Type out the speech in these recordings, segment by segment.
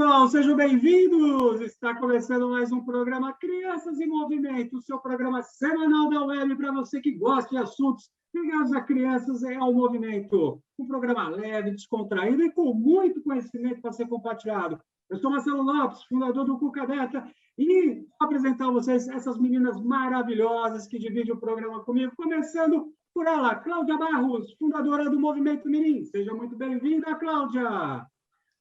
pessoal, sejam bem-vindos! Está começando mais um programa Crianças em Movimento, o seu programa semanal da web para você que gosta de assuntos ligados a crianças e ao movimento. Um programa leve, descontraído e com muito conhecimento para ser compartilhado. Eu sou Marcelo Lopes, fundador do Cuca Beta, e vou apresentar a vocês essas meninas maravilhosas que dividem o programa comigo, começando por ela, Cláudia Barros, fundadora do Movimento Mirim. Seja muito bem-vinda, Cláudia!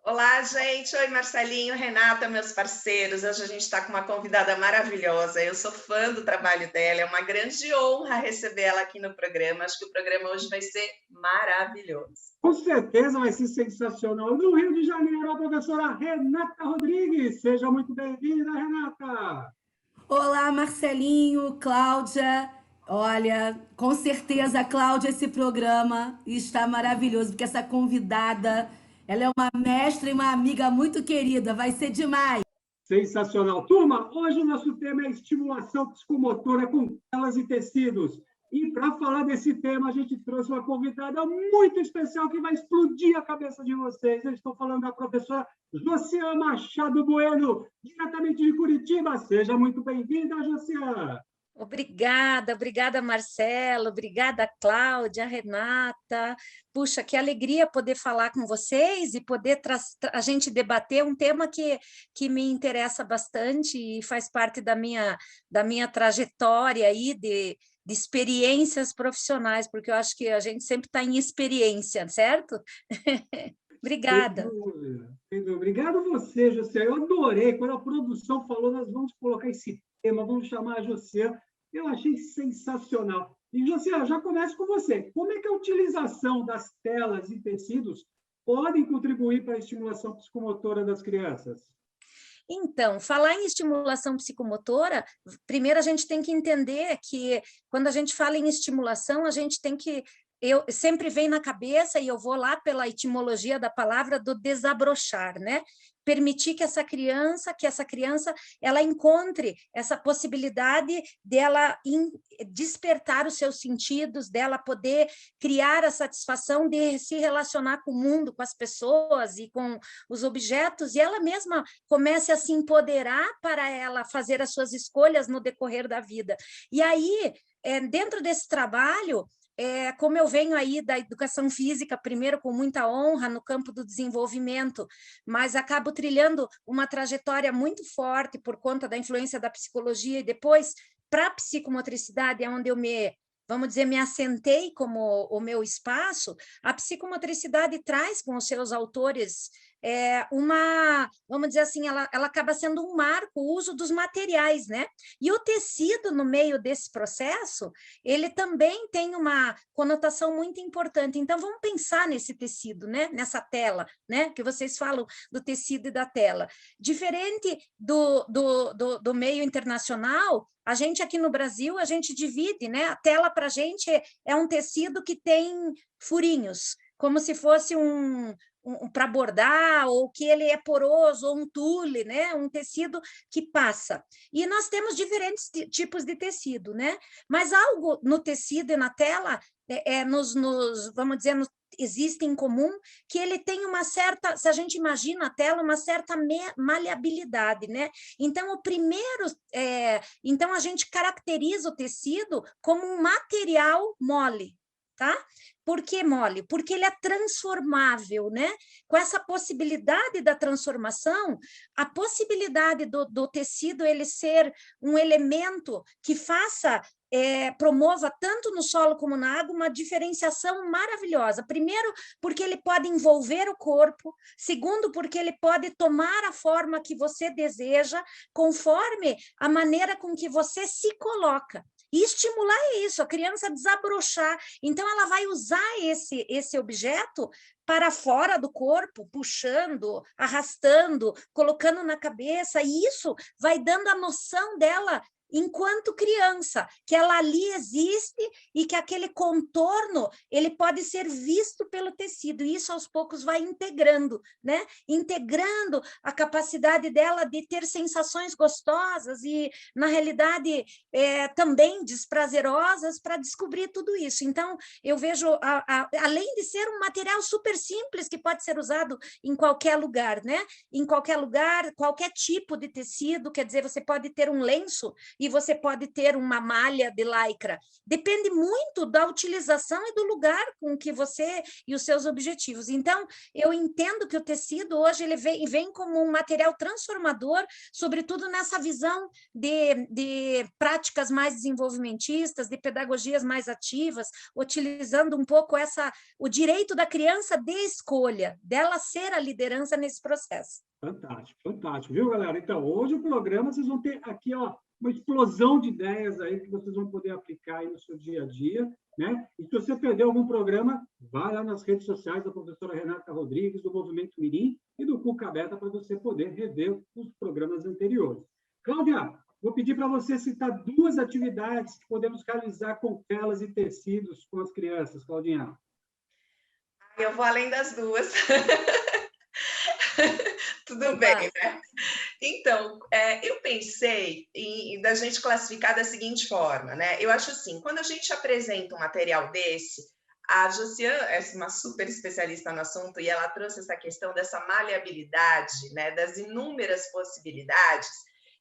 Olá, gente. Oi, Marcelinho, Renata, meus parceiros. Hoje a gente está com uma convidada maravilhosa. Eu sou fã do trabalho dela. É uma grande honra receber ela aqui no programa. Acho que o programa hoje vai ser maravilhoso. Com certeza vai ser sensacional. No Rio de Janeiro, a professora Renata Rodrigues. Seja muito bem-vinda, Renata. Olá, Marcelinho, Cláudia. Olha, com certeza, Cláudia, esse programa está maravilhoso, porque essa convidada, ela é uma mestra e uma amiga muito querida, vai ser demais. Sensacional. Turma, hoje o nosso tema é estimulação psicomotora com telas e tecidos. E para falar desse tema, a gente trouxe uma convidada muito especial que vai explodir a cabeça de vocês. Eu estou falando da professora Josiane Machado Bueno, diretamente de Curitiba. Seja muito bem-vinda, Josiane. Obrigada, Marcelo, obrigada, Cláudia, Renata. Puxa, que alegria poder falar com vocês e poder a gente debater um tema que me interessa bastante e faz parte da minha trajetória aí de experiências profissionais, porque eu acho que a gente sempre está em experiência, certo? Obrigada. Obrigado a você, José. Eu adorei. Quando a produção falou, nós vamos colocar esse tema, vamos chamar a José. Eu achei sensacional. E, José, já começo com você. Como é que a utilização das telas e tecidos podem contribuir para a estimulação psicomotora das crianças? Então, falar em estimulação psicomotora, primeiro a gente tem que entender que, quando a gente fala em estimulação, a gente tem que... sempre vem na cabeça, e eu vou lá pela etimologia da palavra, do desabrochar, né? Permitir que essa criança ela encontre essa possibilidade dela despertar os seus sentidos, dela poder criar a satisfação de se relacionar com o mundo, com as pessoas e com os objetos, e ela mesma comece a se empoderar para ela fazer as suas escolhas no decorrer da vida. E aí, dentro desse trabalho, como eu venho aí da educação física, primeiro com muita honra no campo do desenvolvimento, mas acabo trilhando uma trajetória muito forte por conta da influência da psicologia, e depois para a psicomotricidade, é onde eu vamos dizer, me assentei como o meu espaço. A psicomotricidade traz com os seus autores vamos dizer assim, ela acaba sendo um marco, o uso dos materiais, né? E o tecido, no meio desse processo, ele também tem uma conotação muito importante. Então, vamos pensar nesse tecido, né? Nessa tela, né? Que vocês falam do tecido e da tela. Diferente do meio internacional, a gente aqui no Brasil, a gente divide, né? A tela para a gente é um tecido que tem furinhos, como se fosse para bordar, ou que ele é poroso, ou um tule, né? Um tecido que passa. E nós temos diferentes tipos de tecido, né? Mas algo no tecido e na tela, vamos dizer, existe em comum, que ele tem uma certa, se a gente imagina a tela, uma certa maleabilidade, né? Então, então a gente caracteriza o tecido como um material mole, tá? Por que mole? Porque ele é transformável, né? Com essa possibilidade da transformação, a possibilidade do tecido ele ser um elemento que promova tanto no solo como na água uma diferenciação maravilhosa. Primeiro, porque ele pode envolver o corpo. Segundo, porque ele pode tomar a forma que você deseja, conforme a maneira com que você se coloca. E estimular isso, a criança desabrochar. Então, ela vai usar esse objeto para fora do corpo, puxando, arrastando, colocando na cabeça, e isso vai dando a noção dela enquanto criança, que ela ali existe e que aquele contorno ele pode ser visto pelo tecido, e isso aos poucos vai integrando, né? Integrando a capacidade dela de ter sensações gostosas e, na realidade, também desprazerosas para descobrir tudo isso. Então, eu vejo, além de ser um material super simples que pode ser usado em qualquer lugar, né? Em qualquer lugar, qualquer tipo de tecido, quer dizer, você pode ter um lenço e você pode ter uma malha de lycra. Depende muito da utilização e do lugar com que você e os seus objetivos. Então, eu entendo que o tecido hoje ele vem como um material transformador, sobretudo nessa visão de práticas mais desenvolvimentistas, de pedagogias mais ativas, utilizando um pouco o direito da criança de escolha, dela ser a liderança nesse processo. Fantástico, fantástico, viu, galera? Então, hoje o programa, vocês vão ter aqui, ó, uma explosão de ideias aí que vocês vão poder aplicar aí no seu dia a dia, né? E se você perdeu algum programa, vá lá nas redes sociais da professora Renata Rodrigues, do Movimento Mirim e do Cuca Beta para você poder rever os programas anteriores. Cláudia, vou pedir para você citar 2 atividades que podemos realizar com telas e tecidos com as crianças, Claudinha. Eu vou além das 2. Tudo bem, né? Então, eu pensei da gente classificar da seguinte forma, né? Eu acho assim, quando a gente apresenta um material desse, a Josiane é uma super especialista no assunto e ela trouxe essa questão dessa maleabilidade, né? Das inúmeras possibilidades.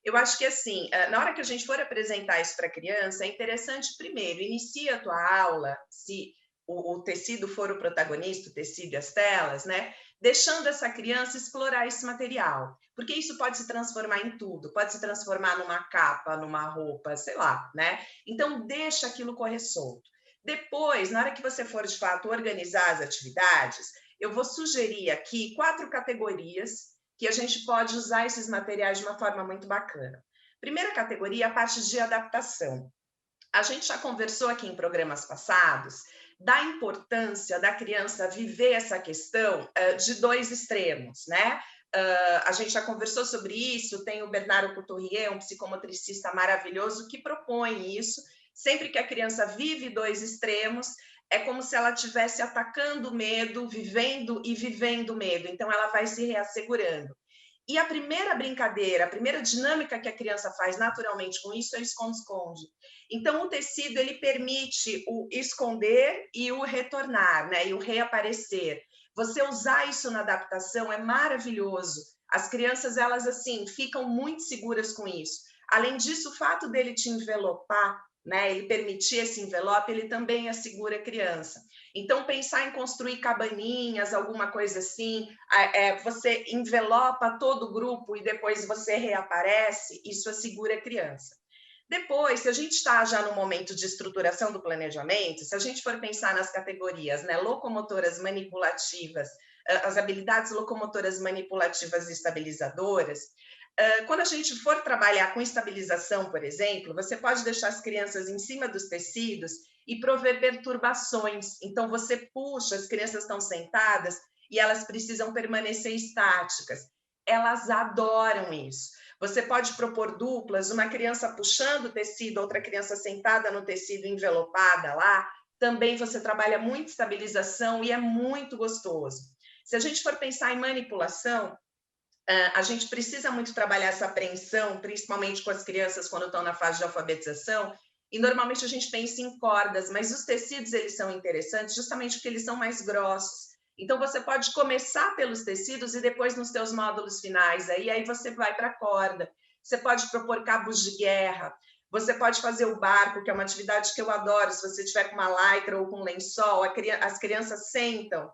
Eu acho que, assim, na hora que a gente for apresentar isso para a criança, é interessante, primeiro, inicia a tua aula, se o tecido for o protagonista, o tecido e as telas, né? Deixando essa criança explorar esse material, porque isso pode se transformar em tudo, pode se transformar numa capa, numa roupa, sei lá, né? Então, deixa aquilo correr solto. Depois, na hora que você for, de fato, organizar as atividades, eu vou sugerir aqui 4 categorias que a gente pode usar esses materiais de uma forma muito bacana. Primeira categoria, a parte de adaptação. A gente já conversou aqui em programas passados da importância da criança viver essa questão de 2 extremos, né? A gente já conversou sobre isso, tem o Bernardo Couturier, um psicomotricista maravilhoso, que propõe isso. Sempre que a criança vive 2 extremos, é como se ela estivesse atacando o medo, vivendo e vivendo medo. Então, ela vai se reassegurando. E a primeira brincadeira, a primeira dinâmica que a criança faz naturalmente com isso é o esconde-esconde. Então, o tecido, ele permite o esconder e o retornar, né? E o reaparecer. Você usar isso na adaptação é maravilhoso. As crianças, elas, assim, ficam muito seguras com isso. Além disso, o fato dele te envelopar, né? Ele permitir esse envelope, ele também assegura a criança. Então, pensar em construir cabaninhas, alguma coisa assim, você envelopa todo o grupo e depois você reaparece, isso assegura a criança. Depois, se a gente está já no momento de estruturação do planejamento, se a gente for pensar nas categorias, né, locomotoras manipulativas, as habilidades locomotoras manipulativas e estabilizadoras, quando a gente for trabalhar com estabilização, por exemplo, você pode deixar as crianças em cima dos tecidos e prover perturbações. Então, você puxa, as crianças estão sentadas e elas precisam permanecer estáticas. Elas adoram isso. Você pode propor duplas, uma criança puxando o tecido, outra criança sentada no tecido envelopada lá. Também você trabalha muito estabilização e é muito gostoso. Se a gente for pensar em manipulação, a gente precisa muito trabalhar essa apreensão, principalmente com as crianças quando estão na fase de alfabetização, e normalmente a gente pensa em cordas, mas os tecidos, eles são interessantes justamente porque eles são mais grossos. Então, você pode começar pelos tecidos e depois nos seus módulos finais, aí você vai para a corda. Você pode propor cabos de guerra, você pode fazer o barco, que é uma atividade que eu adoro, se você tiver com uma lycra ou com um lençol, as crianças sentam,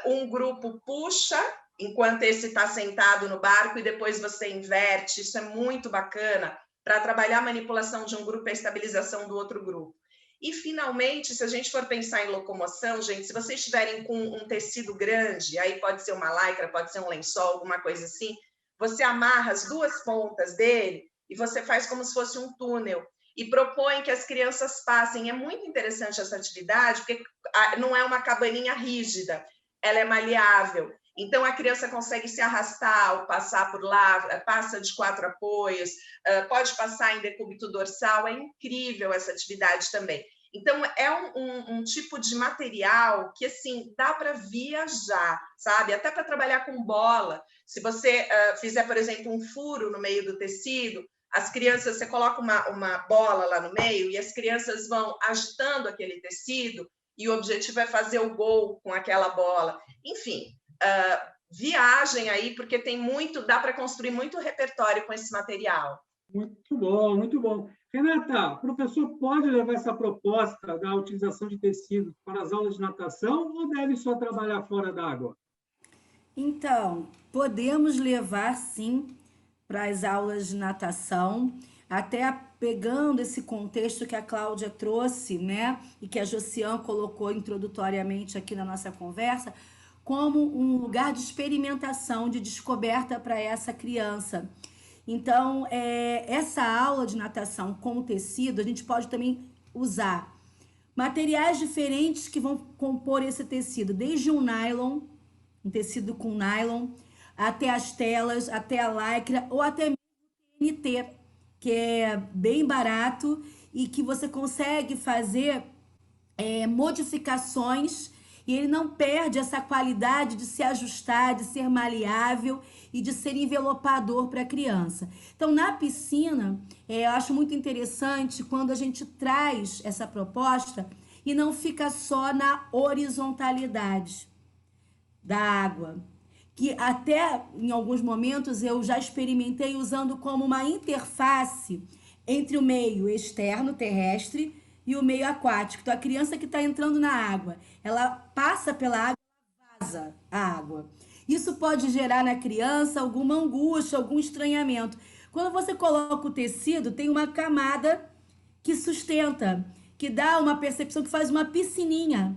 um grupo puxa, enquanto esse está sentado no barco, e depois você inverte. Isso é muito bacana para trabalhar a manipulação de um grupo e a estabilização do outro grupo. E, finalmente, se a gente for pensar em locomoção, gente, se vocês estiverem com um tecido grande, aí pode ser uma lycra, pode ser um lençol, alguma coisa assim, você amarra as 2 pontas dele e você faz como se fosse um túnel e propõe que as crianças passem. É muito interessante essa atividade, porque não é uma cabaninha rígida, ela é maleável. Então, a criança consegue se arrastar ao passar por lá, passa de 4 apoios, pode passar em decúbito dorsal, é incrível essa atividade também. Então, é um tipo de material que, assim, dá para viajar, sabe? Até para trabalhar com bola. Se você fizer, por exemplo, um furo no meio do tecido, as crianças, você coloca uma bola lá no meio e as crianças vão agitando aquele tecido e o objetivo é fazer o gol com aquela bola. Enfim, viagem aí, porque tem muito, dá para construir muito repertório com esse material. Muito bom, muito bom. Renata, o professor pode levar essa proposta da utilização de tecido para as aulas de natação ou deve só trabalhar fora d'água? Então, podemos levar sim para as aulas de natação, até pegando esse contexto que a Cláudia trouxe, né, e que a Josiane colocou introdutoriamente aqui na nossa conversa, como um lugar de experimentação, de descoberta para essa criança. Então, essa aula de natação com tecido, a gente pode também usar materiais diferentes que vão compor esse tecido, desde um nylon, um tecido com nylon, até as telas, até a lycra, ou até mesmo o TNT, que é bem barato e que você consegue fazer modificações e ele não perde essa qualidade de se ajustar, de ser maleável e de ser envelopador para a criança. Então, na piscina, eu acho muito interessante quando a gente traz essa proposta e não fica só na horizontalidade da água, que até em alguns momentos eu já experimentei usando como uma interface entre o meio externo, terrestre, e o meio aquático. Então, a criança que está entrando na água, ela passa pela água, vaza a água. Isso pode gerar na criança alguma angústia, algum estranhamento. Quando você coloca o tecido, tem uma camada que sustenta, que dá uma percepção, que faz uma piscininha,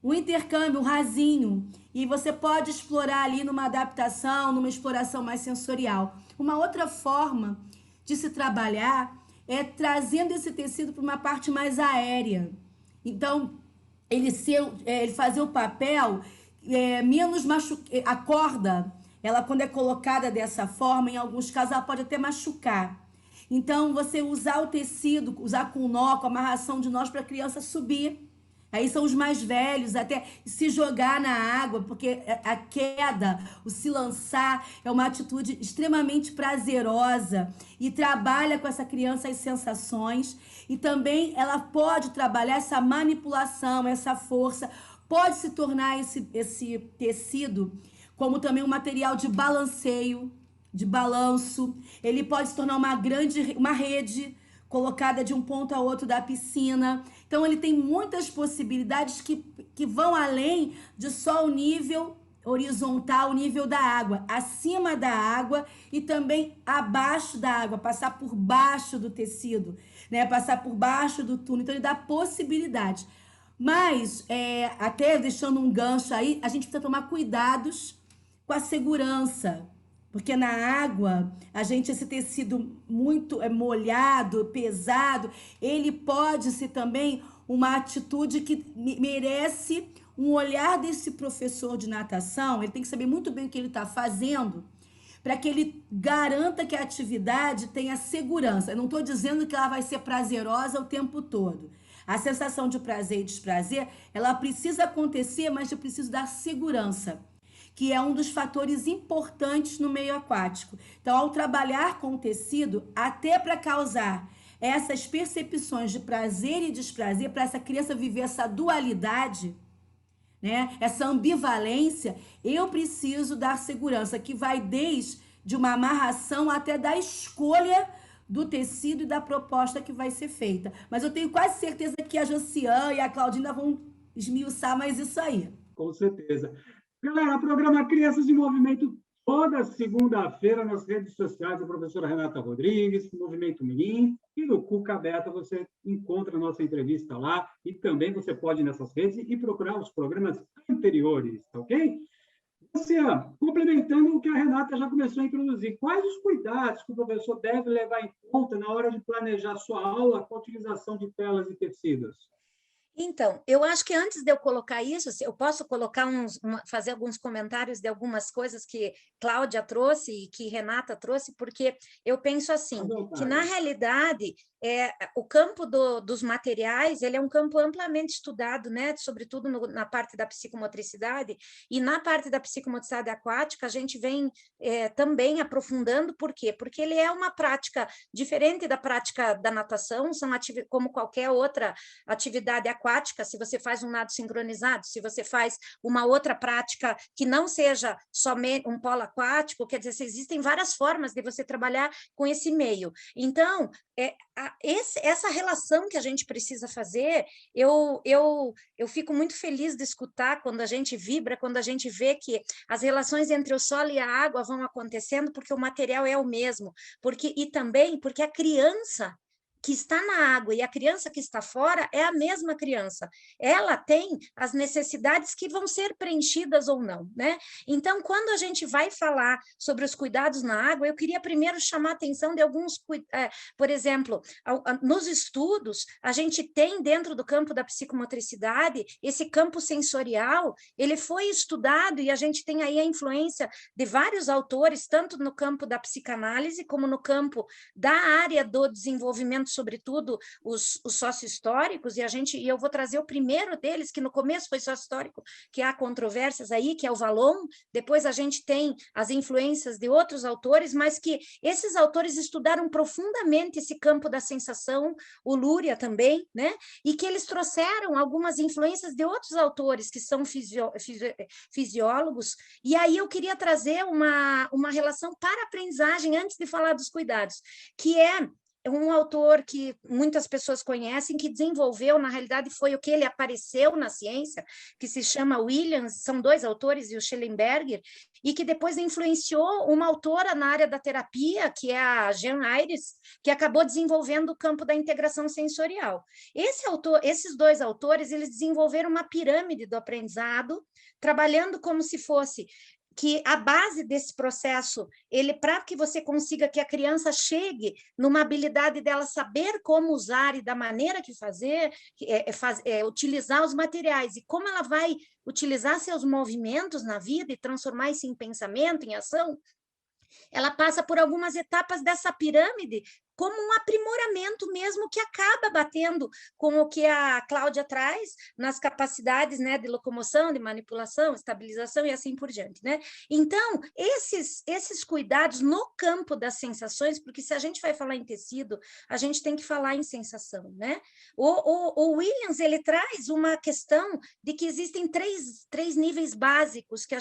um intercâmbio, um rasinho. E você pode explorar ali numa adaptação, numa exploração mais sensorial. Uma outra forma de se trabalhar é trazendo esse tecido para uma parte mais aérea. Então, ele fazer o papel menos a corda, ela quando é colocada dessa forma, em alguns casos ela pode até machucar. Então, você usar o tecido, usar com nó, com amarração de nós para a criança subir. Aí são os mais velhos, até se jogar na água, porque a queda, o se lançar, é uma atitude extremamente prazerosa e trabalha com essa criança as sensações. E também ela pode trabalhar essa manipulação, essa força, pode se tornar esse tecido como também um material de balanceio, de balanço. Ele pode se tornar uma rede colocada de um ponto a outro da piscina. Então, ele tem muitas possibilidades que vão além de só o nível horizontal, o nível da água, acima da água e também abaixo da água, passar por baixo do tecido, né? Passar por baixo do túnel. Então, ele dá possibilidades. Mas, até deixando um gancho aí, a gente precisa tomar cuidados com a segurança. Porque na água, esse tecido muito molhado, pesado, ele pode ser também uma atitude que merece um olhar desse professor de natação. Ele tem que saber muito bem o que ele está fazendo para que ele garanta que a atividade tenha segurança. Eu não estou dizendo que ela vai ser prazerosa o tempo todo. A sensação de prazer e desprazer, ela precisa acontecer, mas eu preciso dar segurança, que é um dos fatores importantes no meio aquático. Então, ao trabalhar com o tecido, até para causar essas percepções de prazer e desprazer, para essa criança viver essa dualidade, né? Essa ambivalência, eu preciso dar segurança, que vai desde uma amarração até da escolha do tecido e da proposta que vai ser feita. Mas eu tenho quase certeza que a Josiane e a Claudina vão esmiuçar mais isso aí. Com certeza. Galera, programa Crianças em Movimento, toda segunda-feira nas redes sociais da professora Renata Rodrigues, Movimento Mirim, e no Cuca Beta você encontra a nossa entrevista lá, e também você pode ir nessas redes e procurar os programas anteriores, tá ok? Luciana, complementando o que a Renata já começou a introduzir, quais os cuidados que o professor deve levar em conta na hora de planejar sua aula com a utilização de telas e tecidos? Então, eu acho que antes de eu colocar isso, eu posso colocar fazer alguns comentários de algumas coisas que Cláudia trouxe e que Renata trouxe, porque eu penso assim, que na realidade o campo dos materiais, ele é um campo amplamente estudado, né? Sobretudo na parte da psicomotricidade, e na parte da psicomotricidade aquática, a gente vem também aprofundando. Por quê? Porque ele é uma prática diferente da prática da natação, como qualquer outra atividade aquática. Se você faz um nado sincronizado, se você faz uma outra prática que não seja somente um polo aquático, quer dizer, existem várias formas de você trabalhar com esse meio. Então, essa relação que a gente precisa fazer, eu fico muito feliz de escutar quando a gente vibra, quando a gente vê que as relações entre o solo e a água vão acontecendo, porque o material é o mesmo, e também porque a criança que está na água e a criança que está fora é a mesma criança. Ela tem as necessidades que vão ser preenchidas ou não, né? Então, quando a gente vai falar sobre os cuidados na água, eu queria primeiro chamar a atenção de alguns, por exemplo, nos estudos, a gente tem dentro do campo da psicomotricidade, esse campo sensorial, ele foi estudado e a gente tem aí a influência de vários autores, tanto no campo da psicanálise, como no campo da área do desenvolvimento, sobretudo os sócio-históricos, e eu vou trazer o primeiro deles, que no começo foi sócio-histórico, que há controvérsias aí, que é o Vallon. Depois a gente tem as influências de outros autores, mas que esses autores estudaram profundamente esse campo da sensação, o Luria também, né? E que eles trouxeram algumas influências de outros autores que são fisiólogos, e aí eu queria trazer uma relação para a aprendizagem antes de falar dos cuidados, que é um autor que muitas pessoas conhecem, que desenvolveu, na realidade, foi o que ele apareceu na ciência, que se chama Williams, são dois autores, e o Schellenberger, e que depois influenciou uma autora na área da terapia, que é a Jean Ayres, que acabou desenvolvendo o campo da integração sensorial. Esses dois autores, eles desenvolveram uma pirâmide do aprendizado, trabalhando como se fosse que a base desse processo, para que você consiga que a criança chegue numa habilidade dela saber como usar e da maneira que fazer, utilizar os materiais, e como ela vai utilizar seus movimentos na vida e transformar isso em pensamento, em ação, ela passa por algumas etapas dessa pirâmide, como um aprimoramento mesmo, que acaba batendo com o que a Cláudia traz nas capacidades, né, de locomoção, de manipulação, estabilização e assim por diante, né? Então, esses cuidados no campo das sensações, porque se a gente vai falar em tecido, a gente tem que falar em sensação, né? O Williams, ele traz uma questão de que existem três níveis básicos que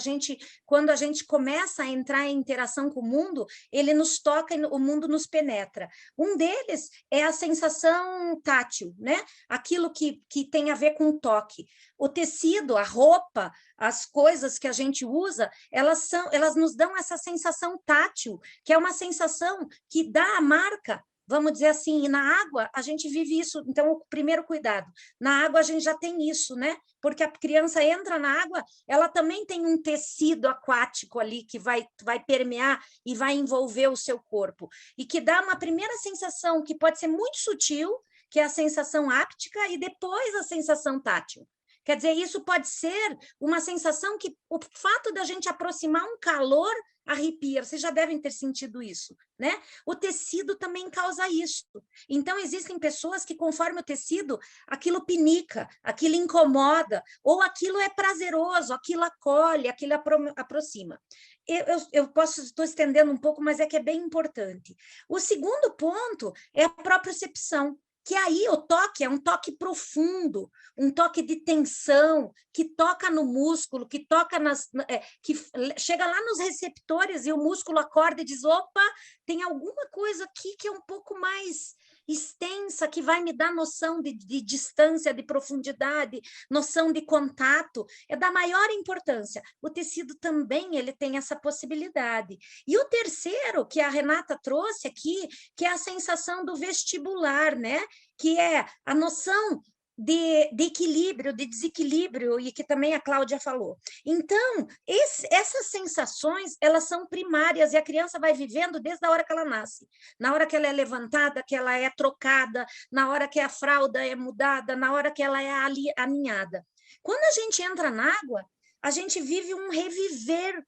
quando a gente começa a entrar em interação com o mundo, ele nos toca e o mundo nos penetra. Um deles é a sensação tátil, né? Aquilo que tem a ver com o toque. O tecido, a roupa, as coisas que a gente usa, elas nos dão essa sensação tátil, que é uma sensação que dá a marca. Vamos dizer assim, e na água a gente vive isso. Então, o primeiro cuidado, na água a gente já tem isso, né? Porque a criança entra na água, ela também tem um tecido aquático ali que vai permear e vai envolver o seu corpo, e que dá uma primeira sensação que pode ser muito sutil, que é a sensação áptica, e depois a sensação tátil. Quer dizer, isso pode ser uma sensação que o fato da gente aproximar um calor arrepia, vocês já devem ter sentido isso, né? O tecido também causa isso. Então, existem pessoas que, conforme o tecido, aquilo pinica, aquilo incomoda, ou aquilo é prazeroso, aquilo acolhe, aquilo aproxima. Estou estendendo um pouco, mas é que é bem importante. O segundo ponto é a propriocepção, que aí o toque é um toque profundo, um toque de tensão, que toca no músculo, que chega lá nos receptores e o músculo acorda e diz, opa, tem alguma coisa aqui que é um pouco mais extensa, que vai me dar noção de distância, de profundidade, noção de contato, é da maior importância. O tecido também ele tem essa possibilidade. E o terceiro, que a Renata trouxe aqui, que é a sensação do vestibular, né? Que é a noção de equilíbrio, de desequilíbrio, e que também a Cláudia falou. Então, essas sensações, elas são primárias, e a criança vai vivendo desde a hora que ela nasce. Na hora que ela é levantada, que ela é trocada, na hora que a fralda é mudada, na hora que ela é aninhada. Quando a gente entra na água, a gente vive um reviver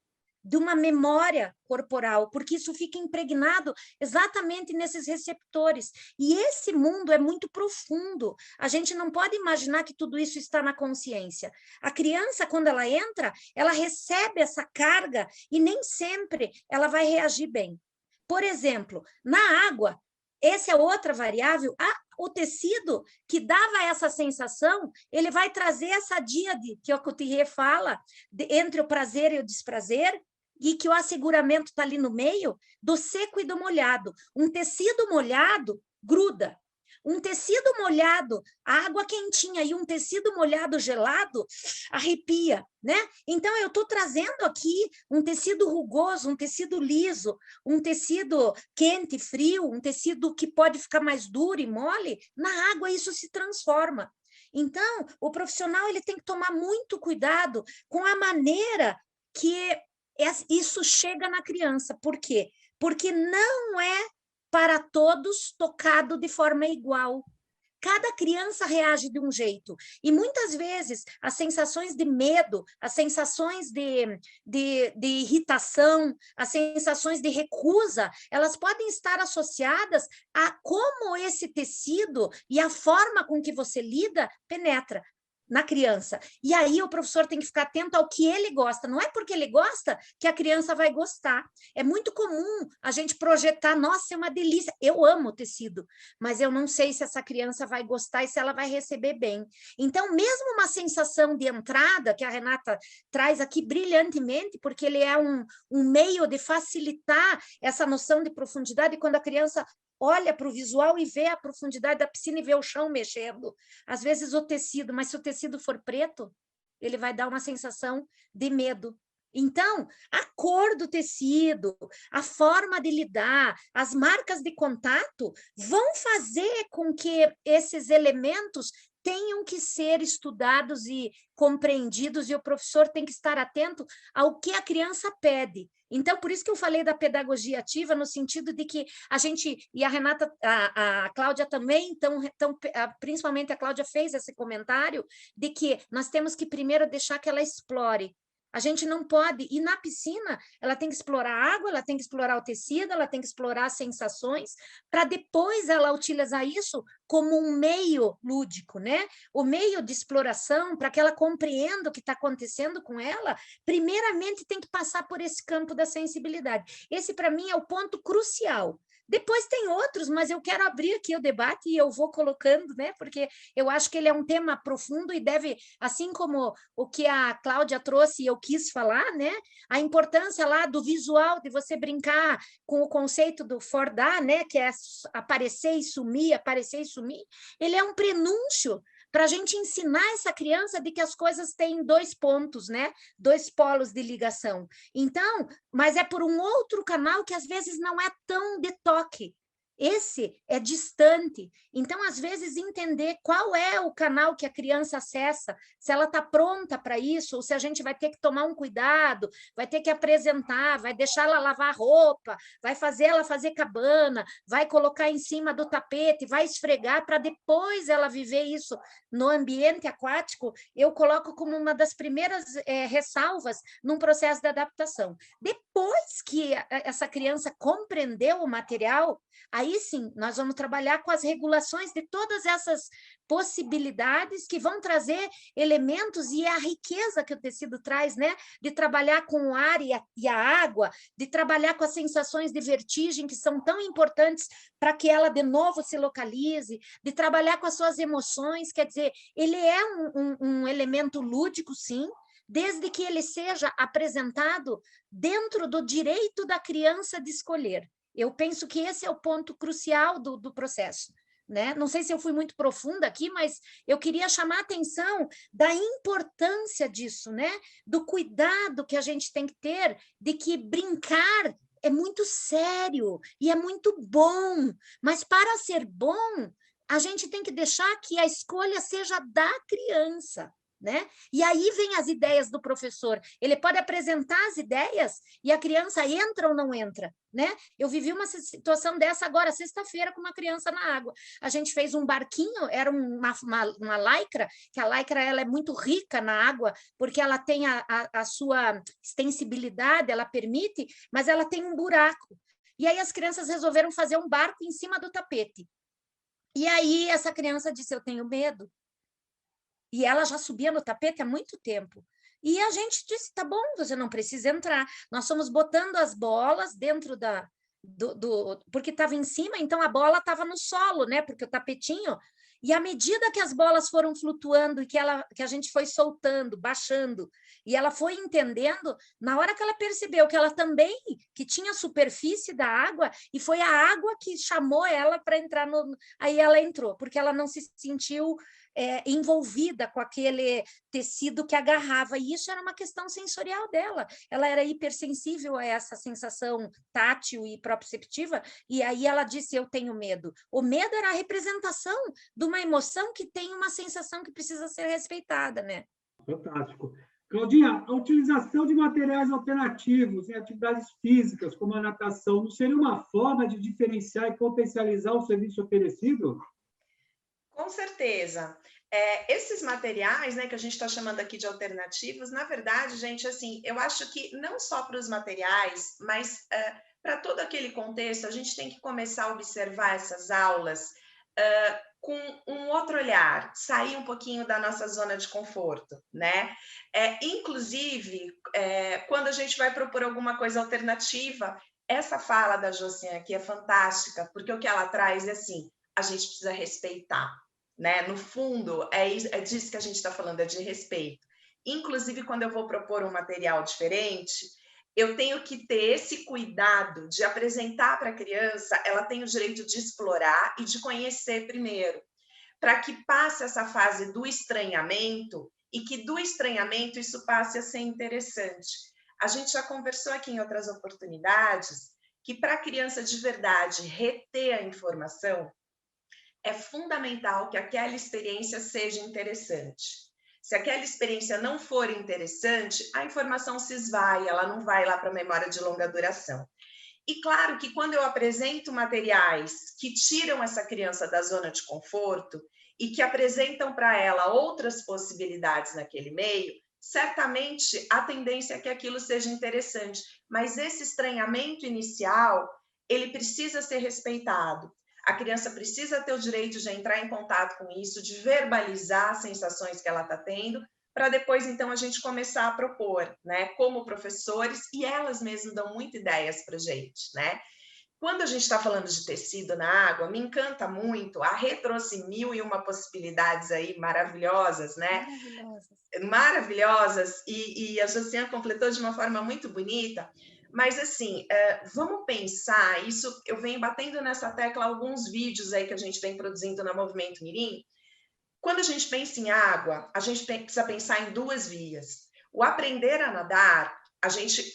de uma memória corporal, porque isso fica impregnado exatamente nesses receptores. E esse mundo é muito profundo. A gente não pode imaginar que tudo isso está na consciência. A criança, quando ela entra, ela recebe essa carga e nem sempre ela vai reagir bem. Por exemplo, na água, essa é outra variável, o tecido que dava essa sensação, ele vai trazer essa díade que o Couturier fala, entre o prazer e o desprazer, e que o asseguramento está ali no meio, do seco e do molhado. Um tecido molhado gruda. Um tecido molhado, a água quentinha e um tecido molhado gelado, arrepia, né? Então, eu estou trazendo aqui um tecido rugoso, um tecido liso, um tecido quente, frio, um tecido que pode ficar mais duro e mole. Na água, isso se transforma. Então, o profissional ele tem que tomar muito cuidado com a maneira que isso chega na criança. Por quê? Porque não é para todos tocado de forma igual. Cada criança reage de um jeito. E muitas vezes as sensações de medo, as sensações de irritação, as sensações de recusa, elas podem estar associadas a como esse tecido e a forma com que você lida penetra na criança. E aí o professor tem que ficar atento ao que ele gosta. Não é porque ele gosta que a criança vai gostar. É muito comum a gente projetar, nossa, é uma delícia, eu amo o tecido, mas eu não sei se essa criança vai gostar e se ela vai receber bem. Então, mesmo uma sensação de entrada, que a Renata traz aqui brilhantemente, porque ele é um meio de facilitar essa noção de profundidade, quando a criança olha para o visual e vê a profundidade da piscina e vê o chão mexendo. Às vezes o tecido, mas se o tecido for preto, ele vai dar uma sensação de medo. Então, a cor do tecido, a forma de lidar, as marcas de contato vão fazer com que esses elementos tenham que ser estudados e compreendidos, e o professor tem que estar atento ao que a criança pede. Então, por isso que eu falei da pedagogia ativa, no sentido de que a gente, e a Renata, a Cláudia também, então, principalmente a Cláudia fez esse comentário, de que nós temos que primeiro deixar que ela explore. A gente não pode, e na piscina, ela tem que explorar a água, ela tem que explorar o tecido, ela tem que explorar as sensações, para depois ela utilizar isso como um meio lúdico, né? O meio de exploração, para que ela compreenda o que está acontecendo com ela, primeiramente tem que passar por esse campo da sensibilidade. Esse, para mim, é o ponto crucial. Depois tem outros, mas eu quero abrir aqui o debate e eu vou colocando, né? Porque eu acho que ele é um tema profundo e deve, assim como o que a Cláudia trouxe e eu quis falar, né? A importância lá do visual, de você brincar com o conceito do Fordá, né? Que é aparecer e sumir, ele é um prenúncio para a gente ensinar essa criança de que as coisas têm dois pontos, né? Dois polos de ligação. Então, mas é por um outro canal que às vezes não é tão de toque. Esse é distante. Então, às vezes, entender qual é o canal que a criança acessa, se ela está pronta para isso, ou se a gente vai ter que tomar um cuidado, vai ter que apresentar, vai deixar ela lavar roupa, vai fazer ela fazer cabana, vai colocar em cima do tapete, vai esfregar para depois ela viver isso no ambiente aquático. Eu coloco como uma das primeiras ressalvas num processo de adaptação. Depois que essa criança compreendeu o material, aí sim, nós vamos trabalhar com as regulações de todas essas possibilidades que vão trazer elementos e a riqueza que o tecido traz, né? De trabalhar com o ar e a água, de trabalhar com as sensações de vertigem que são tão importantes para que ela de novo se localize, de trabalhar com as suas emoções, quer dizer, ele é um elemento lúdico, sim, desde que ele seja apresentado dentro do direito da criança de escolher. Eu penso que esse é o ponto crucial do processo, né? Não sei se eu fui muito profunda aqui, mas eu queria chamar a atenção da importância disso, né? Do cuidado que a gente tem que ter, de que brincar é muito sério e é muito bom, mas para ser bom, a gente tem que deixar que a escolha seja da criança. né? E aí vem as ideias do professor. Ele pode apresentar as ideias e a criança entra ou não entra, né? Eu vivi uma situação dessa agora, sexta-feira, com uma criança na água. A gente fez um barquinho, era uma lycra, que a lycra ela é muito rica na água, porque ela tem a sua extensibilidade, ela permite, mas ela tem um buraco. E aí as crianças resolveram fazer um barco em cima do tapete. E aí essa criança disse, eu tenho medo. E ela já subia no tapete há muito tempo. E a gente disse, tá bom, você não precisa entrar. Nós fomos botando as bolas dentro porque estava em cima, então a bola estava no solo, né? Porque o tapetinho... E à medida que as bolas foram flutuando e que a gente foi soltando, baixando, e ela foi entendendo, na hora que ela percebeu que ela também, que tinha a superfície da água, e foi a água que chamou ela para entrar Aí ela entrou, porque ela não se sentiu envolvida com aquele tecido que agarrava, e isso era uma questão sensorial dela. Ela era hipersensível a essa sensação tátil e proprioceptiva, e aí ela disse, eu tenho medo. O medo era a representação de uma emoção que tem uma sensação que precisa ser respeitada, né? Fantástico. Claudinha, a utilização de materiais alternativos em atividades físicas, como a natação, não seria uma forma de diferenciar e potencializar o serviço oferecido? Com certeza. Esses materiais, né, que a gente está chamando aqui de alternativos, na verdade, gente, assim, eu acho que não só para os materiais, mas para todo aquele contexto, a gente tem que começar a observar essas aulas com um outro olhar, sair um pouquinho da nossa zona de conforto, né? Inclusive, quando a gente vai propor alguma coisa alternativa, essa fala da Josiane aqui é fantástica, porque o que ela traz é assim, a gente precisa respeitar, né? No fundo, é disso que a gente está falando, é de respeito. Inclusive, quando eu vou propor um material diferente, eu tenho que ter esse cuidado de apresentar para a criança, ela tem o direito de explorar e de conhecer primeiro, para que passe essa fase do estranhamento e que do estranhamento isso passe a ser interessante. A gente já conversou aqui em outras oportunidades que para a criança de verdade reter a informação, é fundamental que aquela experiência seja interessante. Se aquela experiência não for interessante, a informação se esvai, ela não vai lá para a memória de longa duração. E claro que quando eu apresento materiais que tiram essa criança da zona de conforto e que apresentam para ela outras possibilidades naquele meio, certamente a tendência é que aquilo seja interessante, mas esse estranhamento inicial, ele precisa ser respeitado. A criança precisa ter o direito de entrar em contato com isso, de verbalizar as sensações que ela está tendo, para depois, então, a gente começar a propor, né, como professores, e elas mesmas dão muitas ideias para a gente, né? Quando a gente está falando de tecido na água, me encanta muito, a Rê trouxe 1001 possibilidades aí maravilhosas, né? Maravilhosas, e a Josiane completou de uma forma muito bonita. Mas, assim, vamos pensar, isso eu venho batendo nessa tecla alguns vídeos aí que a gente vem produzindo na Movimento Mirim. Quando a gente pensa em água, a gente precisa pensar em duas vias. O aprender a nadar, a gente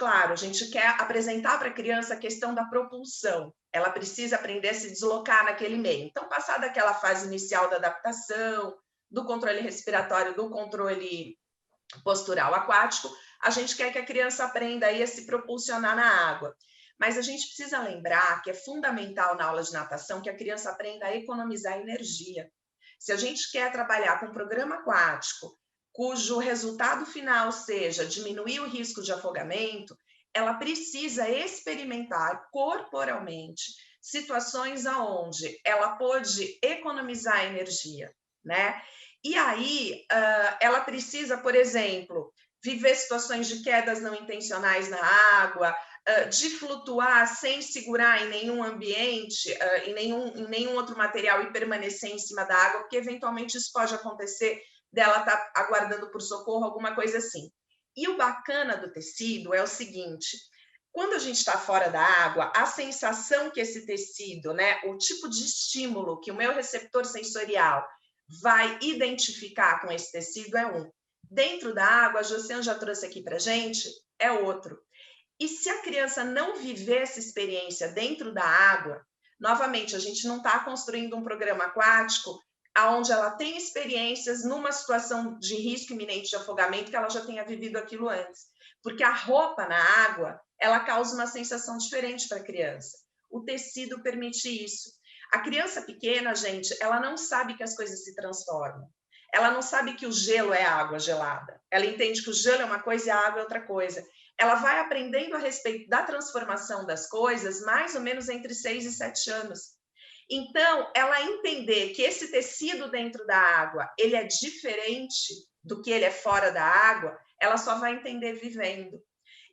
quer apresentar para a criança a questão da propulsão. Ela precisa aprender a se deslocar naquele meio. Então, passada aquela fase inicial da adaptação, do controle respiratório, do controle postural aquático, a gente quer que a criança aprenda aí a se propulsionar na água. Mas a gente precisa lembrar que é fundamental na aula de natação que a criança aprenda a economizar energia. Se a gente quer trabalhar com um programa aquático, cujo resultado final seja diminuir o risco de afogamento, ela precisa experimentar corporalmente situações onde ela pode economizar energia, né? E aí, ela precisa, por exemplo, viver situações de quedas não intencionais na água, de flutuar sem segurar em nenhum ambiente, em nenhum outro material e permanecer em cima da água, porque eventualmente isso pode acontecer dela estar aguardando por socorro, alguma coisa assim. E o bacana do tecido é o seguinte, quando a gente está fora da água, a sensação que esse tecido, né, o tipo de estímulo que o meu receptor sensorial vai identificar com esse tecido é um. Dentro da água, a Josiane já trouxe aqui para a gente, é outro. E se a criança não viver essa experiência dentro da água, novamente, a gente não está construindo um programa aquático aonde ela tem experiências numa situação de risco iminente de afogamento, que ela já tenha vivido aquilo antes. Porque a roupa na água, ela causa uma sensação diferente para a criança. O tecido permite isso. A criança pequena, gente, ela não sabe que as coisas se transformam. Ela não sabe que o gelo é água gelada. Ela entende que o gelo é uma coisa e a água é outra coisa. Ela vai aprendendo a respeito da transformação das coisas mais ou menos entre 6 e 7 anos. Então, ela entender que esse tecido dentro da água, ele é diferente do que ele é fora da água, ela só vai entender vivendo.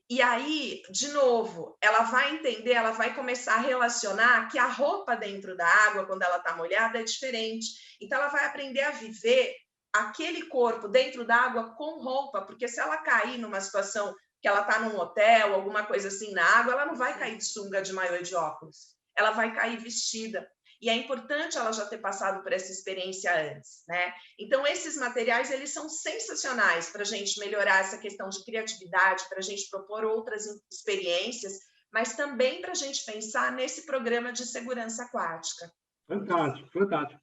E aí, de novo, ela vai entender, ela vai começar a relacionar que a roupa dentro da água, quando ela está molhada, é diferente. Então, ela vai aprender a viver aquele corpo dentro da água com roupa, porque se ela cair numa situação que ela está num hotel, alguma coisa assim na água, ela não vai cair de sunga, de maiô e de óculos. Ela vai cair vestida. E é importante ela já ter passado por essa experiência antes, né? Então, esses materiais, eles são sensacionais para a gente melhorar essa questão de criatividade, para a gente propor outras experiências, mas também para a gente pensar nesse programa de segurança aquática. Fantástico, fantástico.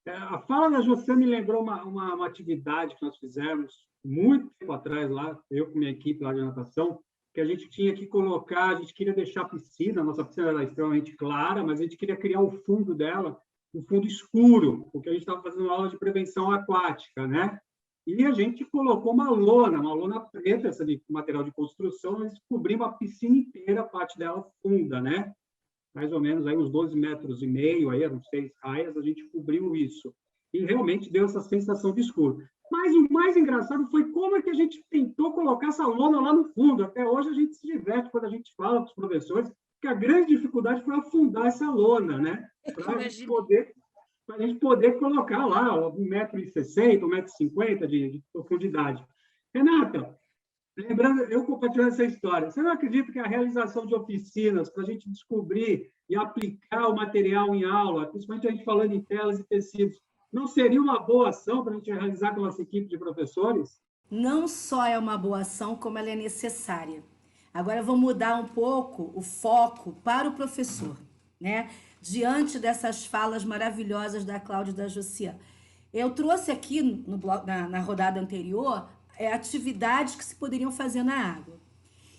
A fala da José me lembrou uma atividade que nós fizemos muito tempo atrás lá, eu com minha equipe lá de natação, que a gente tinha que colocar, a gente queria deixar a piscina, a nossa piscina era extremamente clara, mas a gente queria criar o fundo dela, um fundo escuro, porque a gente estava fazendo uma aula de prevenção aquática, né? E a gente colocou uma lona preta, essa de material de construção, nós cobrimos a piscina inteira, a parte dela funda, né? Mais ou menos aí uns 12 metros e meio, aí eram 6 raias, a gente cobriu isso. E realmente deu essa sensação de escuro. Mas o mais engraçado foi como é que a gente tentou colocar essa lona lá no fundo. Até hoje a gente se diverte quando a gente fala para os professores que a grande dificuldade foi afundar essa lona, né? Para a gente poder colocar lá 1,60 m, 1,50 m de profundidade. Renata, lembrando, eu compartilhando essa história, você não acredita que a realização de oficinas para a gente descobrir e aplicar o material em aula, principalmente a gente falando em telas e tecidos, não seria uma boa ação para a gente realizar com a nossa equipe de professores? Não só é uma boa ação, como ela é necessária. Agora eu vou mudar um pouco o foco para o professor, né? Diante dessas falas maravilhosas da Cláudia e da Josiane. Eu trouxe aqui na rodada anterior atividades que se poderiam fazer na água.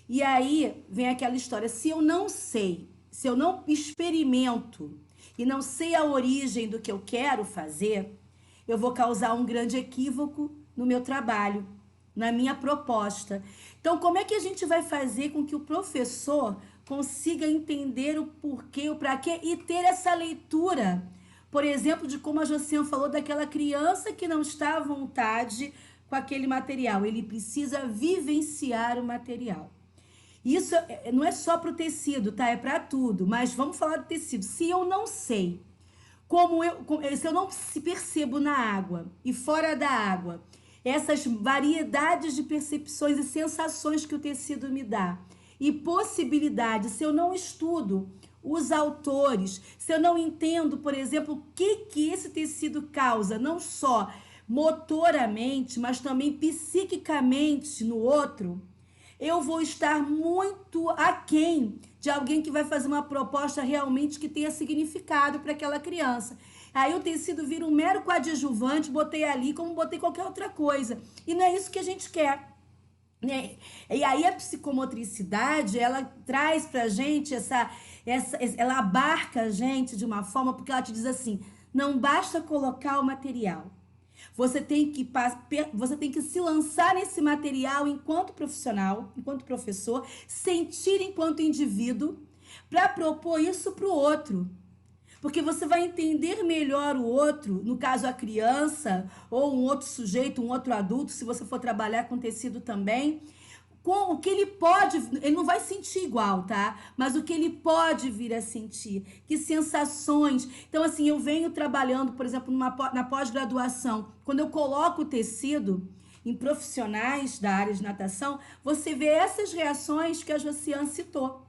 E aí vem aquela história, se eu não sei, se eu não experimento e não sei a origem do que eu quero fazer, eu vou causar um grande equívoco no meu trabalho, na minha proposta. Então, como é que a gente vai fazer com que o professor consiga entender o porquê, o para quê e ter essa leitura? Por exemplo, de como a Josiane falou daquela criança que não está à vontade com aquele material. Ele precisa vivenciar o material. Isso não é só para o tecido, tá? É para tudo. Mas vamos falar do tecido. Se eu não sei, se eu não se percebo na água e fora da água, essas variedades de percepções e sensações que o tecido me dá, e possibilidades, se eu não estudo os autores, se eu não entendo, por exemplo, o que esse tecido causa, não só motoramente, mas também psiquicamente no outro, eu vou estar muito aquém de alguém que vai fazer uma proposta realmente que tenha significado para aquela criança. Aí o tecido vira um mero coadjuvante, botei ali como botei qualquer outra coisa. E não é isso que a gente quer. Né? E aí a psicomotricidade, ela traz pra gente ela abarca a gente de uma forma, porque ela te diz assim, não basta colocar o material. Você tem que se lançar nesse material enquanto profissional, enquanto professor, sentir enquanto indivíduo, para propor isso para o outro. Porque você vai entender melhor o outro, no caso a criança, ou um outro sujeito, um outro adulto, se você for trabalhar com tecido também, com o que ele não vai sentir igual, tá? Mas o que ele pode vir a sentir, que sensações. Então, assim, eu venho trabalhando, por exemplo, na pós-graduação, quando eu coloco o tecido em profissionais da área de natação, você vê essas reações que a Josiane citou.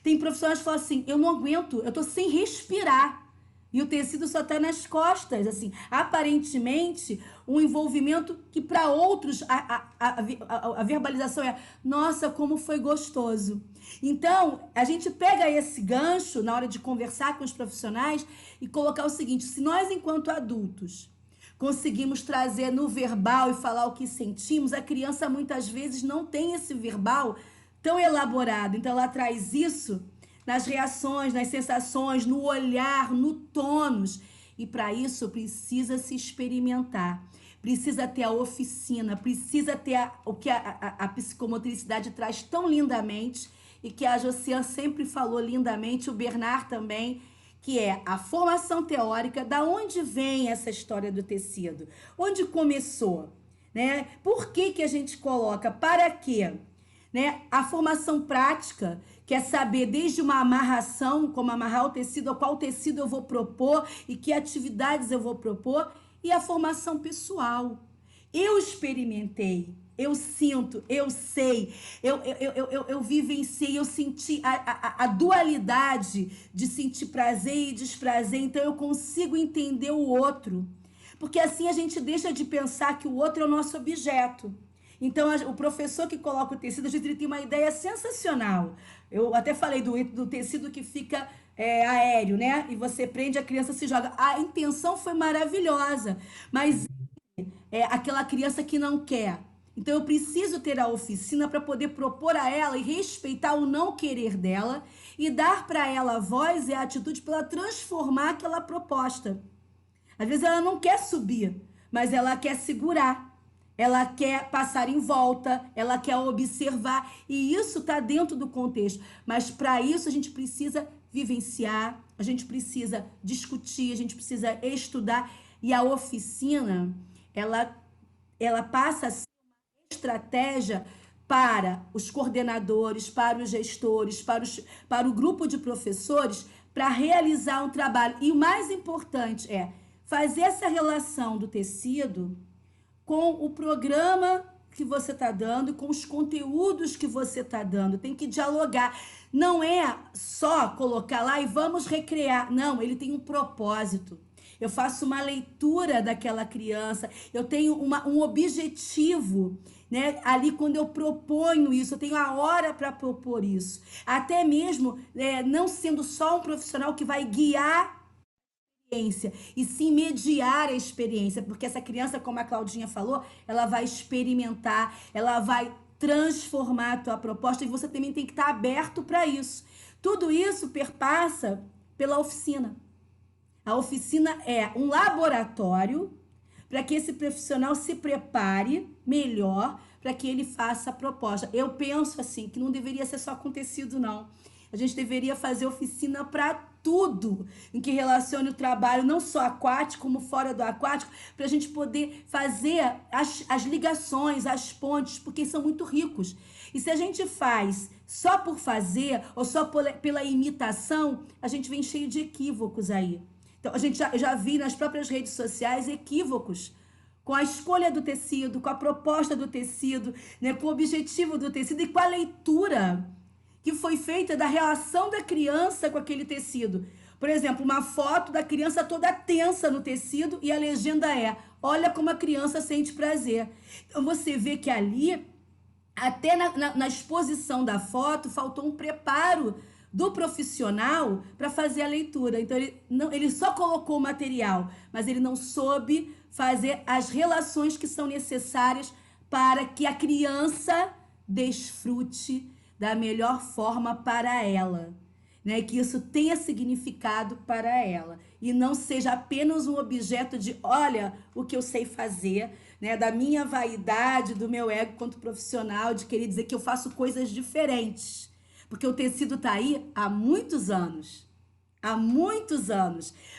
Tem profissionais que falam assim, eu não aguento, eu tô sem respirar. E o tecido só está nas costas, assim, aparentemente, um envolvimento que para outros a verbalização é, nossa, como foi gostoso. Então, a gente pega esse gancho na hora de conversar com os profissionais e colocar o seguinte, se nós, enquanto adultos, conseguimos trazer no verbal e falar o que sentimos, a criança muitas vezes não tem esse verbal tão elaborado. Então, ela traz isso nas reações, nas sensações, no olhar, no tônus. E para isso precisa se experimentar, precisa ter a oficina, precisa ter o que a psicomotricidade traz tão lindamente e que a Josiane sempre falou lindamente, o Bernard também, que é a formação teórica, da onde vem essa história do tecido, onde começou, né? Por que a gente coloca, para quê? Né? A formação prática, que é saber desde uma amarração, como amarrar o tecido, qual tecido eu vou propor e que atividades eu vou propor, e a formação pessoal. Eu experimentei, eu sinto, eu sei, eu vivenciei, eu senti a dualidade de sentir prazer e desprazer, então eu consigo entender o outro. Porque assim a gente deixa de pensar que o outro é o nosso objeto. Então, o professor que coloca o tecido, a gente tem uma ideia sensacional. Eu até falei do tecido que fica aéreo, né? E você prende, a criança se joga. A intenção foi maravilhosa, mas é aquela criança que não quer. Então, eu preciso ter a oficina para poder propor a ela e respeitar o não querer dela e dar para ela a voz e a atitude para ela transformar aquela proposta. Às vezes ela não quer subir, mas ela quer segurar. Ela quer passar em volta, ela quer observar, e isso está dentro do contexto. Mas para isso a gente precisa vivenciar, a gente precisa discutir, a gente precisa estudar. E a oficina, ela passa a ser uma estratégia para os coordenadores, para os gestores, para o grupo de professores, para realizar um trabalho. E o mais importante é fazer essa relação do tecido com o programa que você está dando, com os conteúdos que você está dando. Tem que dialogar. Não é só colocar lá e vamos recriar. Não, ele tem um propósito. Eu faço uma leitura daquela criança, eu tenho um objetivo, né? Ali quando eu proponho isso, eu tenho a hora para propor isso. Até mesmo não sendo só um profissional que vai guiar e sim mediar a experiência, porque essa criança, como a Claudinha falou, ela vai experimentar, ela vai transformar a tua proposta e você também tem que estar aberto para isso. Tudo isso perpassa pela oficina. A oficina é um laboratório para que esse profissional se prepare melhor para que ele faça a proposta. Eu penso assim, que não deveria ser só com tecido, não. A gente deveria fazer oficina para tudo em que relacione o trabalho, não só aquático, como fora do aquático, para a gente poder fazer as ligações, as pontes, porque são muito ricos. E se a gente faz só por fazer, ou só pela imitação, a gente vem cheio de equívocos aí. Então, a gente já vi nas próprias redes sociais equívocos com a escolha do tecido, com a proposta do tecido, né, com o objetivo do tecido e com a leitura que foi feita da relação da criança com aquele tecido. Por exemplo, uma foto da criança toda tensa no tecido e a legenda é: olha como a criança sente prazer. Então você vê que ali, até na exposição da foto, faltou um preparo do profissional para fazer a leitura. Então ele só colocou o material, mas ele não soube fazer as relações que são necessárias para que a criança desfrute da melhor forma para ela, né? Que isso tenha significado para ela e não seja apenas um objeto de, olha, o que eu sei fazer, né? Da minha vaidade, do meu ego quanto profissional, de querer dizer que eu faço coisas diferentes, porque o tecido está aí há muitos anos,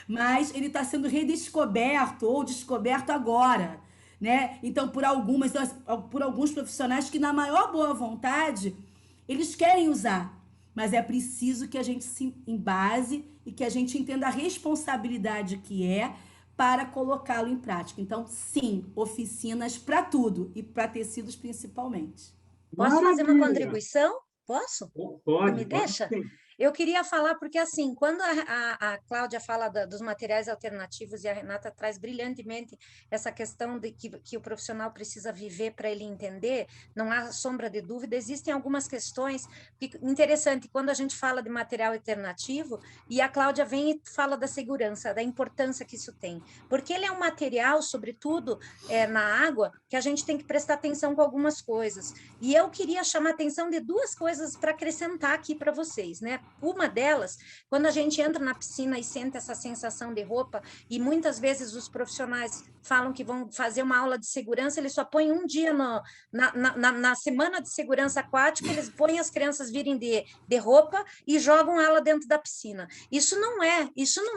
mas ele está sendo redescoberto ou descoberto agora, né? Então, por alguns profissionais que, na maior boa vontade, eles querem usar, mas é preciso que a gente se embase e que a gente entenda a responsabilidade que é para colocá-lo em prática. Então, sim, oficinas para tudo e para tecidos principalmente. Posso fazer uma contribuição? Posso? Pode. Me deixa? Sim. Eu queria falar, porque assim, quando a Cláudia fala dos materiais alternativos e a Renata traz brilhantemente essa questão de que o profissional precisa viver para ele entender, não há sombra de dúvida, existem algumas questões interessante, quando a gente fala de material alternativo, e a Cláudia vem e fala da segurança, da importância que isso tem, porque ele é um material, sobretudo na água, que a gente tem que prestar atenção com algumas coisas, e eu queria chamar a atenção de duas coisas para acrescentar aqui para vocês, né? Uma delas, quando a gente entra na piscina e sente essa sensação de roupa, e muitas vezes os profissionais falam que vão fazer uma aula de segurança, eles só põem um dia na semana de segurança aquática, eles põem as crianças virem de roupa e jogam ela dentro da piscina. Isso não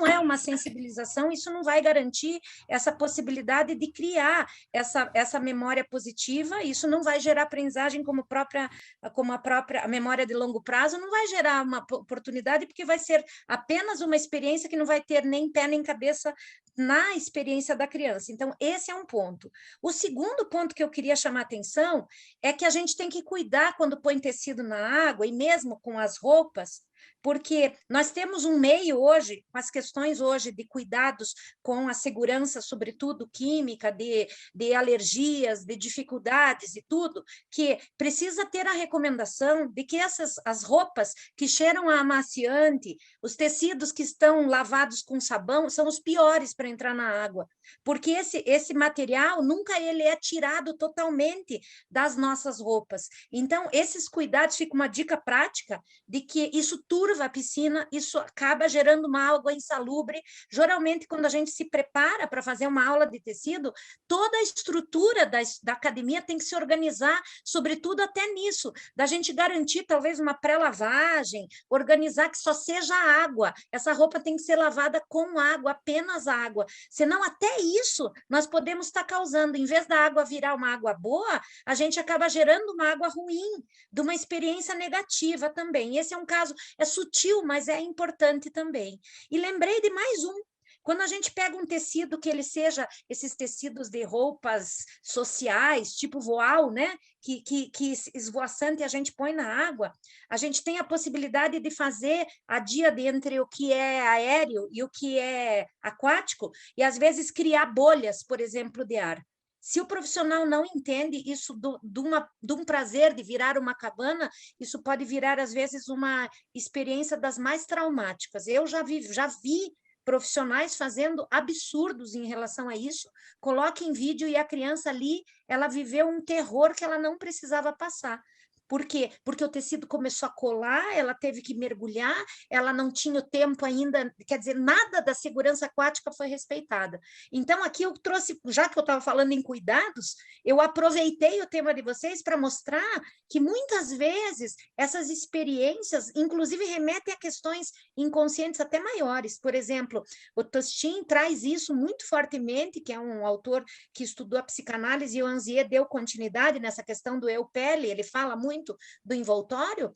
é uma sensibilização, isso não vai garantir essa possibilidade de criar essa memória positiva, isso não vai gerar aprendizagem como a própria memória de longo prazo, não vai gerar uma oportunidade, porque vai ser apenas uma experiência que não vai ter nem pé nem cabeça na experiência da criança. Então, esse é um ponto. O segundo ponto que eu queria chamar a atenção é que a gente tem que cuidar quando põe tecido na água, e mesmo com as roupas, porque nós temos um meio hoje, com as questões hoje de cuidados com a segurança, sobretudo química, de alergias, de dificuldades e tudo, que precisa ter a recomendação de que as roupas que cheiram a amaciante, os tecidos que estão lavados com sabão, são os piores para entrar na água, porque esse material nunca ele é tirado totalmente das nossas roupas. Então, esses cuidados, fica uma dica prática de que isso turva a piscina, isso acaba gerando uma água insalubre. Geralmente, quando a gente se prepara para fazer uma aula de tecido, toda a estrutura da academia tem que se organizar, sobretudo até nisso, da gente garantir talvez uma pré-lavagem, organizar que só seja água. Essa roupa tem que ser lavada com água, apenas água. Senão, até isso, nós podemos estar causando, em vez da água virar uma água boa, a gente acaba gerando uma água ruim, de uma experiência negativa também. Esse é um caso, é sutil, mas é importante também. E lembrei de mais um. Quando a gente pega um tecido que ele seja esses tecidos de roupas sociais, tipo voal, né? Que esvoaçante a gente põe na água, a gente tem a possibilidade de fazer a díade entre o que é aéreo e o que é aquático, e às vezes criar bolhas, por exemplo, de ar. Se o profissional não entende isso de um prazer de virar uma cabana, isso pode virar, às vezes, uma experiência das mais traumáticas. Eu já vi profissionais fazendo absurdos em relação a isso. Coloque em vídeo e a criança ali, ela viveu um terror que ela não precisava passar. Por quê? Porque o tecido começou a colar, ela teve que mergulhar, ela não tinha o tempo ainda, quer dizer, nada da segurança aquática foi respeitada. Então, aqui eu trouxe, já que eu estava falando em cuidados, eu aproveitei o tema de vocês para mostrar que muitas vezes essas experiências, inclusive, remetem a questões inconscientes até maiores. Por exemplo, o Tostin traz isso muito fortemente, que é um autor que estudou a psicanálise, e o Anzier deu continuidade nessa questão do eu-pele, ele fala muito do envoltório,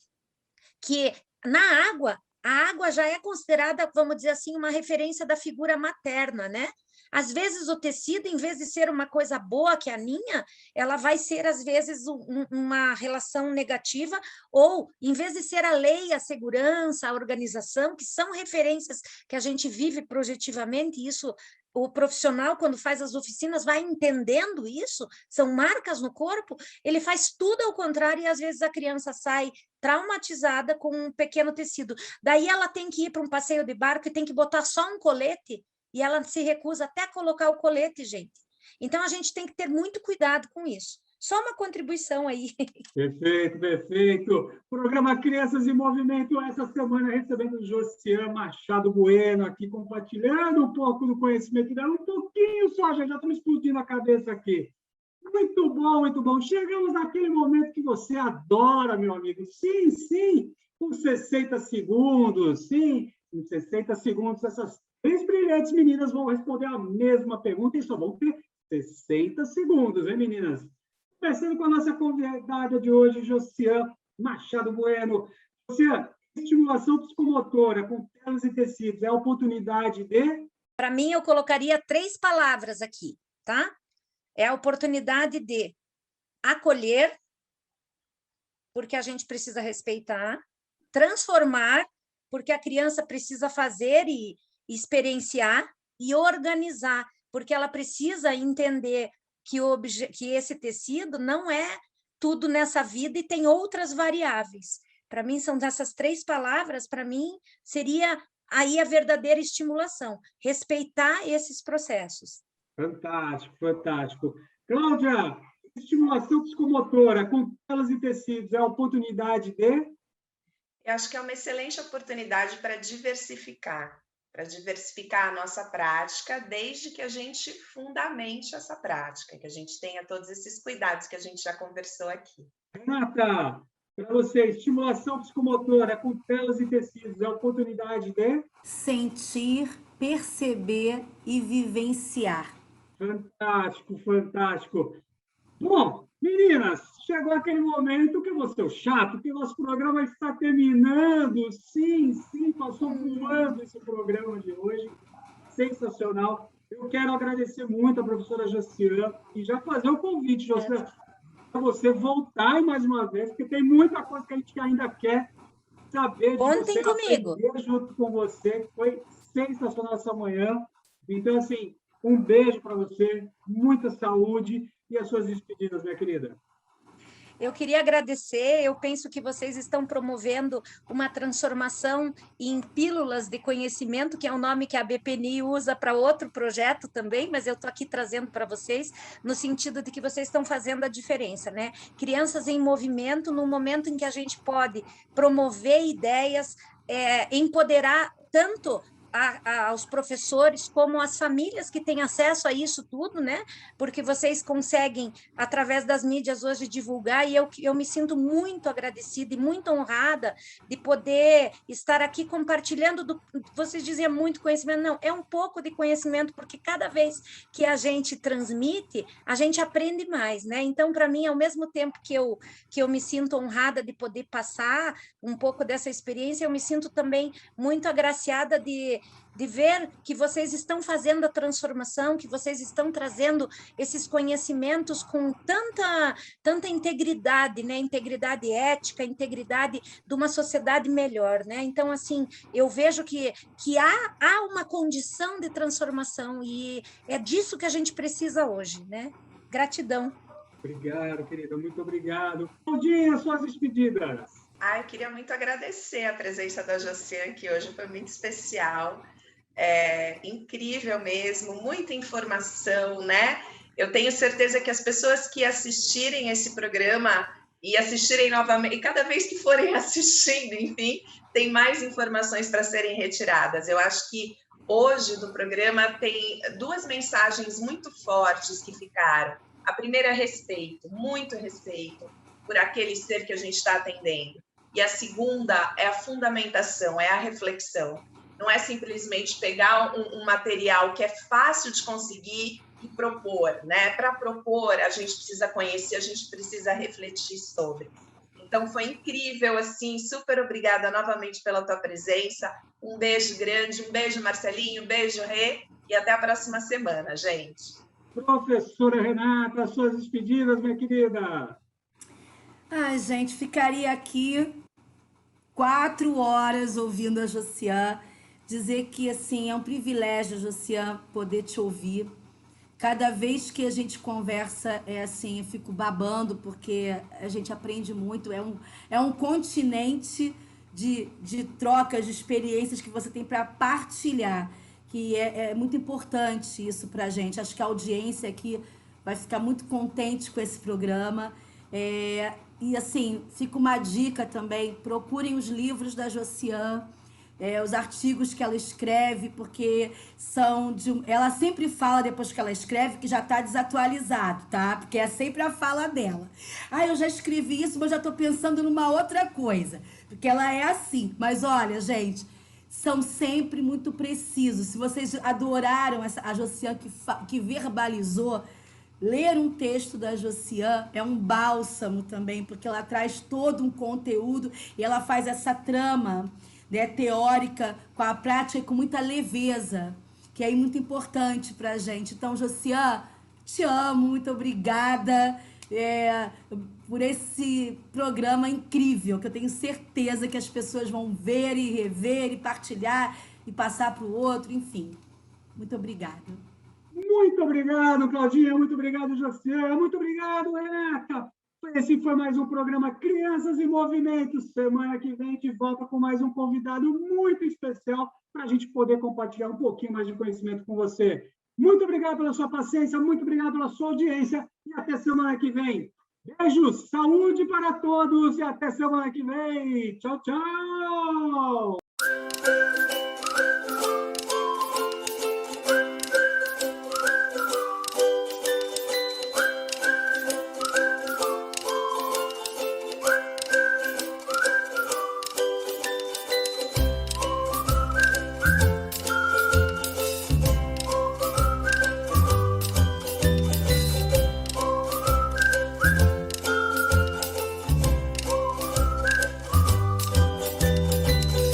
que na água, a água já é considerada, vamos dizer assim, uma referência da figura materna, né? Às vezes o tecido, em vez de ser uma coisa boa que aninha, ela vai ser, às vezes, uma relação negativa, ou, em vez de ser a lei, a segurança, a organização, que são referências que a gente vive projetivamente, isso o profissional, quando faz as oficinas, vai entendendo isso, são marcas no corpo, ele faz tudo ao contrário, e às vezes a criança sai traumatizada com um pequeno tecido. Daí ela tem que ir para um passeio de barco e tem que botar só um colete, e ela se recusa até a colocar o colete, gente. Então, a gente tem que ter muito cuidado com isso. Só uma contribuição aí. Perfeito, perfeito. Programa Crianças em Movimento, essa semana recebendo o Josiane Machado Bueno aqui, compartilhando um pouco do conhecimento dela, um pouquinho só, já estamos explodindo a cabeça aqui. Muito bom, muito bom. Chegamos naquele momento que você adora, meu amigo. Sim, sim, com 60 segundos, sim, em 60 segundos, essas 3 brilhantes meninas vão responder a mesma pergunta e só vão ter 60 segundos, hein, meninas? Conversando com a nossa convidada de hoje, Josiane Machado Bueno. Josiane, estimulação psicomotora com telas e tecidos é a oportunidade de... Para mim, eu colocaria 3 palavras aqui, tá? É a oportunidade de acolher, porque a gente precisa respeitar, transformar porque a criança precisa fazer e experienciar e organizar, porque ela precisa entender que esse tecido não é tudo nessa vida e tem outras variáveis. Para mim, são dessas 3 palavras, para mim, seria aí a verdadeira estimulação, respeitar esses processos. Fantástico, fantástico. Cláudia, estimulação psicomotora com telas e tecidos é a oportunidade de... Eu acho que é uma excelente oportunidade para diversificar a nossa prática, desde que a gente fundamente essa prática, que a gente tenha todos esses cuidados que a gente já conversou aqui. Renata, para você, estimulação psicomotora com telas e tecidos é a oportunidade de... Sentir, perceber e vivenciar. Fantástico, fantástico. Bom, meninas, chegou aquele momento que eu vou ser o chato, que nosso programa está terminando. Sim, passou voando esse programa de hoje. Sensacional. Eu quero agradecer muito a professora Josiane e já fazer o convite, Josiane, para você voltar mais uma vez, porque tem muita coisa que a gente ainda quer saber de Contem você, comigo. aprender junto com você. Foi sensacional essa manhã. Então, assim, um beijo para você, muita saúde e as suas despedidas, minha querida. Eu queria agradecer, eu penso que vocês estão promovendo uma transformação em pílulas de conhecimento, que é o nome que a BPNI usa para outro projeto também, mas eu estou aqui trazendo para vocês, no sentido de que vocês estão fazendo a diferença, né? Crianças em movimento, no momento em que a gente pode promover ideias, empoderar tanto aos professores, como as famílias que têm acesso a isso tudo, né? Porque vocês conseguem, através das mídias hoje, divulgar, e eu me sinto muito agradecida e muito honrada de poder estar aqui compartilhando, vocês diziam muito conhecimento, não, é um pouco de conhecimento, porque cada vez que a gente transmite, a gente aprende mais, né? Então, para mim, ao mesmo tempo que eu me sinto honrada de poder passar um pouco dessa experiência, eu me sinto também muito agraciada de ver que vocês estão fazendo a transformação, que vocês estão trazendo esses conhecimentos com tanta integridade, né? Integridade ética, integridade de uma sociedade melhor, né? Então, assim, eu vejo que há uma condição de transformação e é disso que a gente precisa hoje, né? Gratidão. Obrigado, querida, muito obrigado. Claudinha, suas despedidas. Eu queria muito agradecer a presença da Josiane, que hoje foi muito especial. Incrível mesmo, muita informação, né? Eu tenho certeza que as pessoas que assistirem esse programa e assistirem novamente, e cada vez que forem assistindo, enfim, tem mais informações para serem retiradas. Eu acho que hoje no programa tem 2 mensagens muito fortes que ficaram. A primeira é respeito, muito respeito por aquele ser que a gente está atendendo. E a segunda é a fundamentação, é a reflexão. Não é simplesmente pegar um material que é fácil de conseguir e propor, né? Para propor, a gente precisa conhecer, a gente precisa refletir sobre. Então, foi incrível, assim, super obrigada novamente pela tua presença. Um beijo grande, um beijo, Marcelinho, um beijo, Rê, e até a próxima semana, gente. Professora Renata, suas despedidas, minha querida. Ai, gente, ficaria aqui 4 horas ouvindo a Josiane, dizer que, assim, é um privilégio, Josiane, poder te ouvir. Cada vez que a gente conversa, assim, eu fico babando, porque a gente aprende muito. É um continente de trocas, de experiências que você tem para partilhar, que é muito importante isso para a gente. Acho que a audiência aqui vai ficar muito contente com esse programa. E, assim, fica uma dica também, procurem os livros da Josiane, os artigos que ela escreve, porque ela sempre fala, depois que ela escreve, que já está desatualizado, tá? Porque é sempre a fala dela. Eu já escrevi isso, mas já estou pensando numa outra coisa. Porque ela é assim. Mas, olha, gente, são sempre muito precisos. Se vocês adoraram a Josiane que verbalizou, ler um texto da Josiane é um bálsamo também, porque ela traz todo um conteúdo e ela faz essa trama, né, teórica com a prática e com muita leveza, que é muito importante para a gente. Então, Josiane, te amo, muito obrigada. por esse programa incrível, que eu tenho certeza que as pessoas vão ver e rever e partilhar e passar para o outro, enfim. Muito obrigada. Muito obrigado, Claudinha. Muito obrigado, José. Muito obrigado, Renata. Esse foi mais um programa Crianças em Movimento. Semana que vem a gente volta com mais um convidado muito especial para a gente poder compartilhar um pouquinho mais de conhecimento com você. Muito obrigado pela sua paciência, muito obrigado pela sua audiência e até semana que vem. Beijos, saúde para todos e até semana que vem. Tchau, tchau!